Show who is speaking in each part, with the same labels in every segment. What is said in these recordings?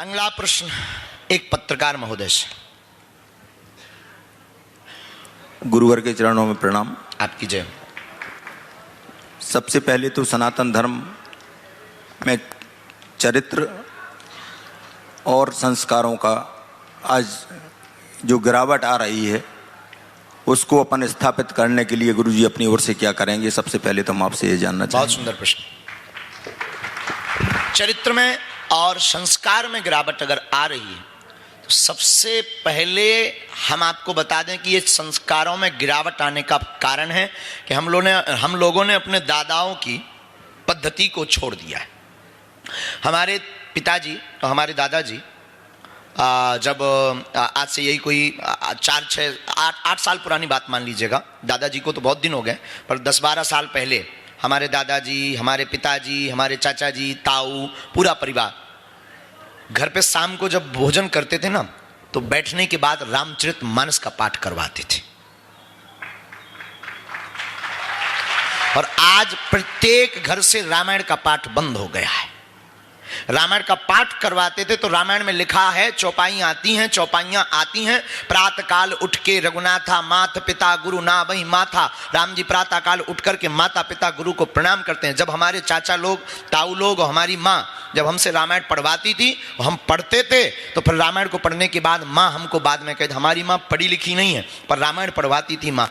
Speaker 1: अगला प्रश्न एक पत्रकार महोदय से।
Speaker 2: गुरुवर के चरणों में प्रणाम।
Speaker 1: आपकी जय।
Speaker 2: सबसे पहले तो सनातन धर्म में चरित्र और संस्कारों का आज जो गिरावट आ रही है उसको अपन स्थापित करने के लिए गुरुजी अपनी ओर से क्या करेंगे, सबसे पहले तो हम आपसे ये जानना चाहेंगे।
Speaker 1: बहुत सुंदर प्रश्न। चरित्र में और संस्कार में गिरावट अगर आ रही है तो सबसे पहले हम आपको बता दें कि ये संस्कारों में गिरावट आने का कारण है कि हम लोगों ने अपने दादाओं की पद्धति को छोड़ दिया है। हमारे पिताजी तो हमारे दादाजी जब आज से यही कोई 4-6-8 साल पुरानी बात मान लीजिएगा, दादाजी को तो बहुत दिन हो गए, पर 10-12 साल पहले हमारे दादाजी, हमारे पिताजी, हमारे चाचा जी, ताऊ, पूरा परिवार घर पे शाम को जब भोजन करते थे ना तो बैठने के बाद रामचरितमानस का पाठ करवाते थे। और आज प्रत्येक घर से रामायण का पाठ बंद हो गया है। रामायण का पाठ करवाते थे तो रामायण में लिखा है, चौपाइयां आती हैं, प्रातः काल उठ के रघुनाथा मात पिता गुरु ना वही माथा। राम जी प्रातः काल उठ करके माता पिता गुरु को प्रणाम करते हैं। जब हमारे चाचा लोग, ताऊ लोग और हमारी माँ जब हमसे रामायण पढ़वाती थी, हम पढ़ते थे, तो फिर रामायण को पढ़ने के बाद माँ हमको बाद में कहती, हमारी माँ पढ़ी लिखी नहीं है पर रामायण पढ़वाती थी माँ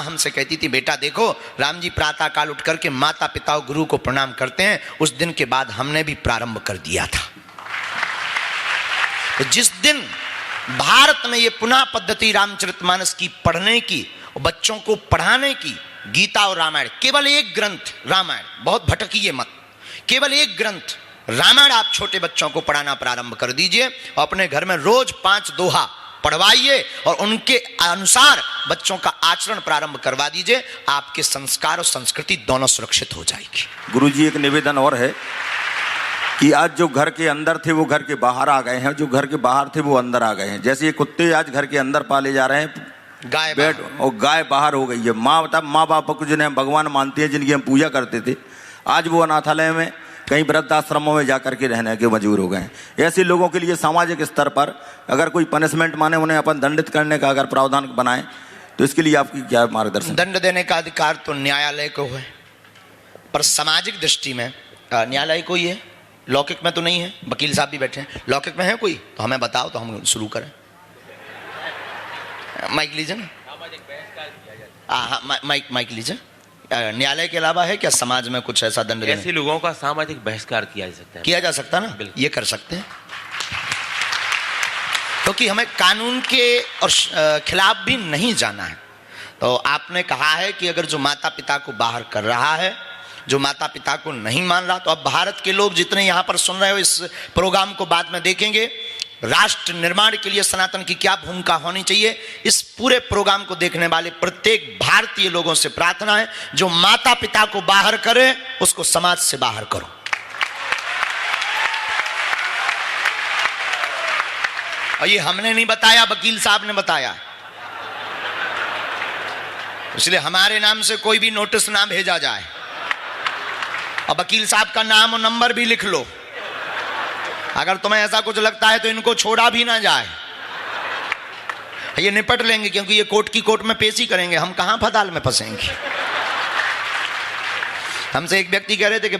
Speaker 1: हमसे कहती थी, बेटा देखो राम जी प्रातः काल उठ करके माता पिता और गुरु को प्रणाम करते हैं। उस दिन के बाद हमने भी प्रारंभ कर दिया था। तो जिस दिन भारत में ये पुनः पद्धति रामचरितमानस की पढ़ने की, बच्चों को पढ़ाने की, गीता और रामायण, केवल एक ग्रंथ रामायण, बहुत भटकिए मत, केवल एक ग्रंथ रामायण आप छोटे बच्चों को पढ़ाना प्रारंभ कर दीजिए और अपने घर में रोज 5 दोहा पढ़वाइए और उनके अनुसार बच्चों का आचरण प्रारंभ करवा दीजिए। आपके संस्कार और संस्कृति दोनों सुरक्षित हो जाएगी।
Speaker 2: गुरुजी एक निवेदन और है कि आज जो घर के अंदर थे वो घर के बाहर आ गए हैं, जो घर के बाहर थे वो अंदर आ गए हैं। जैसे ये कुत्ते आज घर के अंदर पाले जा रहे हैं,
Speaker 1: गाय
Speaker 2: और गाय बाहर हो गई है। माँ बाप को जिन्हें भगवान मानते हैं, जिनकी हम पूजा करते थे, आज वो अनाथालय में, कहीं वृद्धाश्रमों में जाकर के रहने के मजबूर हो गए हैं। ऐसे लोगों के लिए सामाजिक स्तर पर अगर कोई पनिशमेंट माने, उन्हें अपन दंडित करने का अगर प्रावधान बनाए तो इसके लिए आपकी क्या मार्गदर्शन?
Speaker 1: दंड देने का अधिकार तो न्यायालय को है, पर सामाजिक दृष्टि में न्यायालय को ही है, लौकिक में तो नहीं है। वकील साहब भी बैठे हैं, लौकिक में है कोई तो हमें बताओ तो हम शुरू करें। माइक लीजिए ना। हाँ, माइक लीजिए। न्यायालय के अलावा है क्या समाज में कुछ ऐसा दंड?
Speaker 3: ऐसे लोगों का सामाजिक बहिष्कार किया जा सकता है।
Speaker 1: किया जा सकता है ना, ये कर सकते हैं, क्योंकि हमें कानून के और खिलाफ भी नहीं जाना है। तो आपने कहा है कि अगर जो माता पिता को बाहर कर रहा है, जो माता पिता को नहीं मान रहा, तो अब भारत के लोग जितने यहाँ पर सुन रहे हो, इस प्रोग्राम को बाद में देखेंगे, राष्ट्र निर्माण के लिए सनातन की क्या भूमिका होनी चाहिए, इस पूरे प्रोग्राम को देखने वाले प्रत्येक भारतीय लोगों से प्रार्थना है, जो माता पिता को बाहर करे उसको समाज से बाहर करो। और ये हमने नहीं बताया, वकील साहब ने बताया, इसलिए हमारे नाम से कोई भी नोटिस ना भेजा जाए। और वकील साहब का नाम और नंबर भी लिख लो, अगर तुम्हें ऐसा कुछ लगता है तो इनको छोड़ा भी ना जाए। ये निपट लेंगे, क्योंकि ये कोर्ट में पेशी करेंगे, हम कहां फदाल में फंसेंगे। हमसे एक व्यक्ति कह रहे थे कि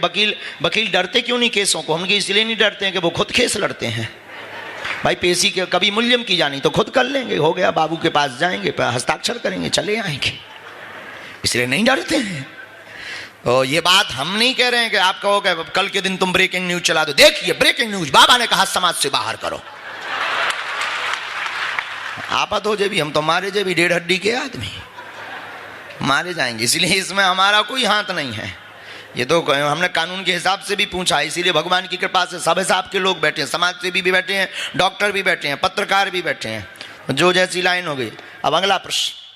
Speaker 1: वकील डरते क्यों नहीं केसों को? हम इसलिए नहीं डरते हैं कि वो खुद केस लड़ते हैं। भाई पेशी के कभी मूल्यम की जानी तो खुद कर लेंगे, हो गया, बाबू के पास जाएंगे, हस्ताक्षर करेंगे, चले आएंगे, इसलिए नहीं डरते हैं। तो ये बात हम नहीं कह रहे हैं कि आप कहोगे कल के दिन तुम ब्रेकिंग न्यूज चला दो, देखिए ब्रेकिंग न्यूज, बाबा ने कहा समाज से बाहर करो। आपत हो जे भी, हम तो मारे जे भी 1.5 हड्डी के आदमी मारे जाएंगे, इसलिए इसमें हमारा कोई हाथ नहीं है। ये तो हमने कानून के हिसाब से भी पूछा, इसीलिए भगवान की कृपा से सब हिसाब के लोग बैठे हैं, समाज सेवी भी बैठे हैं, डॉक्टर भी बैठे हैं, पत्रकार भी बैठे हैं, जो जैसी लाइन हो गई। अब अगला प्रश्न।